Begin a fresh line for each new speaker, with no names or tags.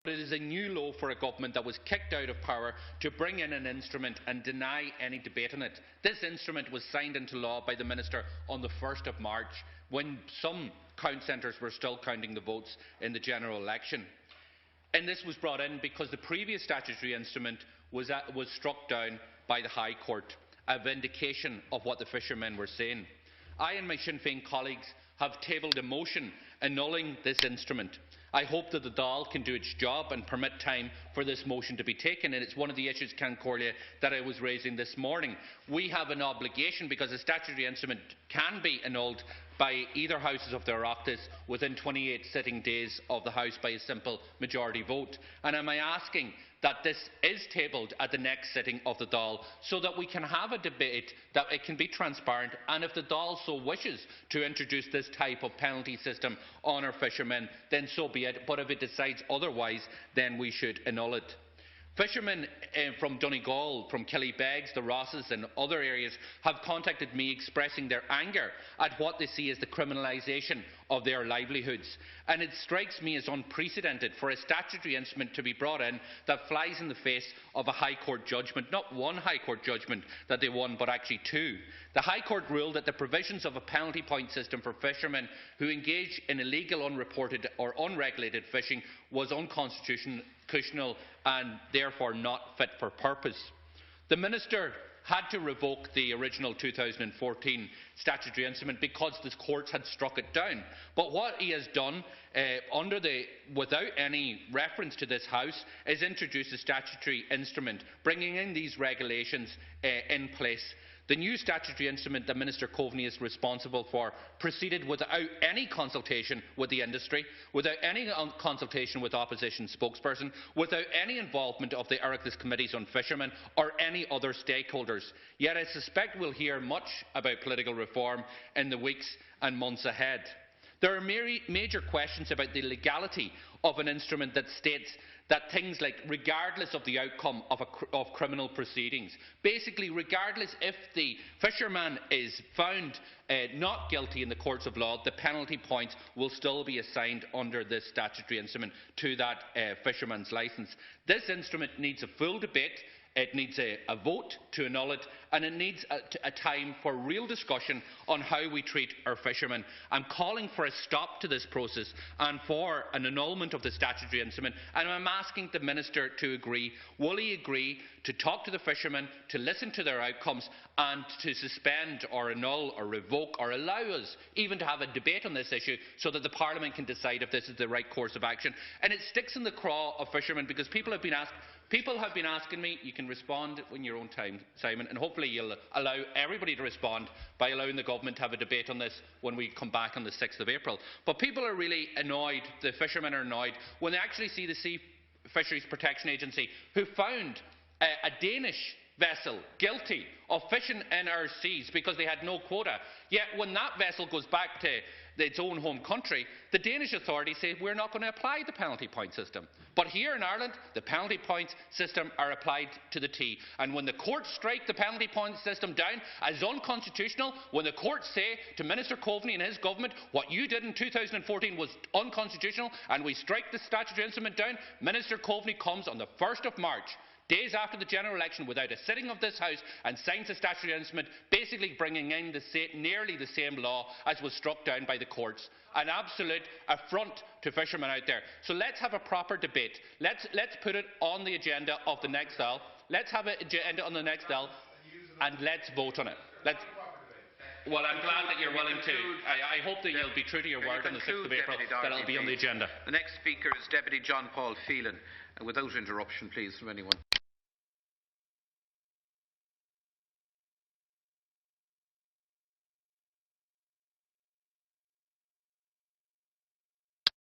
It is a new low for a government that was kicked out of power to bring in an instrument and deny any debate on it. This instrument was signed into law by the Minister on the 1st of March, when some count centres were still counting the votes in the general election. And this was brought in because the previous statutory instrument was struck down by the High Court, a vindication of what the fishermen were saying. I and my Sinn Féin colleagues have tabled a motion annulling this instrument. I hope that the Dáil can do its job and permit time for this motion to be taken, and it's one of the issues, Corlia, that I was raising this morning. We have an obligation, because a statutory instrument can be annulled by either houses of the Oireachtas within 28 sitting days of the House by a simple majority vote. And am I asking that this is tabled at the next sitting of the Dáil, so that we can have a debate, that it can be transparent, and if the Dáil so wishes to introduce this type of penalty system on our fishermen, then so be it. But if it decides otherwise, then we should annul it. Fishermen from Donegal, from Killybegs, the Rosses and other areas have contacted me expressing their anger at what they see as the criminalisation of their livelihoods. And it strikes me as unprecedented for a statutory instrument to be brought in that flies in the face of a High Court judgment, not one High Court judgment that they won, but actually two. The High Court ruled that the provisions of a penalty point system for fishermen who engage in illegal, unreported or unregulated fishing was unconstitutional and therefore not fit for purpose. The Minister had to revoke the original 2014 statutory instrument because the courts had struck it down. But what he has done, without any reference to this House, is introduce a statutory instrument, bringing in these regulations in place. The new statutory instrument that Minister Coveney is responsible for proceeded without any consultation with the industry, without any consultation with opposition spokesperson, without any involvement of the Oireachtas Committees on Fishermen or any other stakeholders. Yet I suspect we'll hear much about political reform in the weeks and months ahead. There are major questions about the legality of an instrument that states that things like regardless of the outcome of criminal proceedings, basically regardless if the fisherman is found not guilty in the courts of law, the penalty points will still be assigned under this statutory instrument to that fisherman's licence. This instrument needs a full debate. It needs a vote to annul it, and it needs a time for real discussion on how we treat our fishermen. I'm calling for a stop to this process and for an annulment of the statutory instrument, and I'm asking the Minister to agree. Will he agree to talk to the fishermen, to listen to their outcomes, and to suspend or annul or revoke or allow us even to have a debate on this issue so that the Parliament can decide if this is the right course of action? And it sticks in the craw of fishermen because people have been asking me. You can respond in your own time, Simon, and hopefully you'll allow everybody to respond by allowing the government to have a debate on this when we come back on the 6th of April. But people are really annoyed, the fishermen are annoyed, when they actually see the Sea Fisheries Protection Agency, who found a Danish vessel guilty of fishing in our seas because they had no quota. Yet when that vessel goes back to its own home country, the Danish authorities say we're not going to apply the penalty point system. But here in Ireland, the penalty points system are applied to the T. And when the courts strike the penalty point system down as unconstitutional, when the courts say to Minister Coveney and his government, what you did in 2014 was unconstitutional, and we strike the statutory instrument down, Minister Coveney comes on the 1st of March, days after the general election, without a sitting of this House, and signs a statutory instrument, basically bringing in nearly the same law as was struck down by the courts. An absolute affront to fishermen out there. So let's have a proper debate. Let's put it on the agenda of the next Dáil. Let's have an agenda on the next Dáil, and let's vote on it. Well, I'm glad that you're willing to. I hope that you'll be true to your word on the 6th of April, that it'll be on the agenda.
The next speaker is Deputy John Paul Phelan. Without interruption, please, from anyone.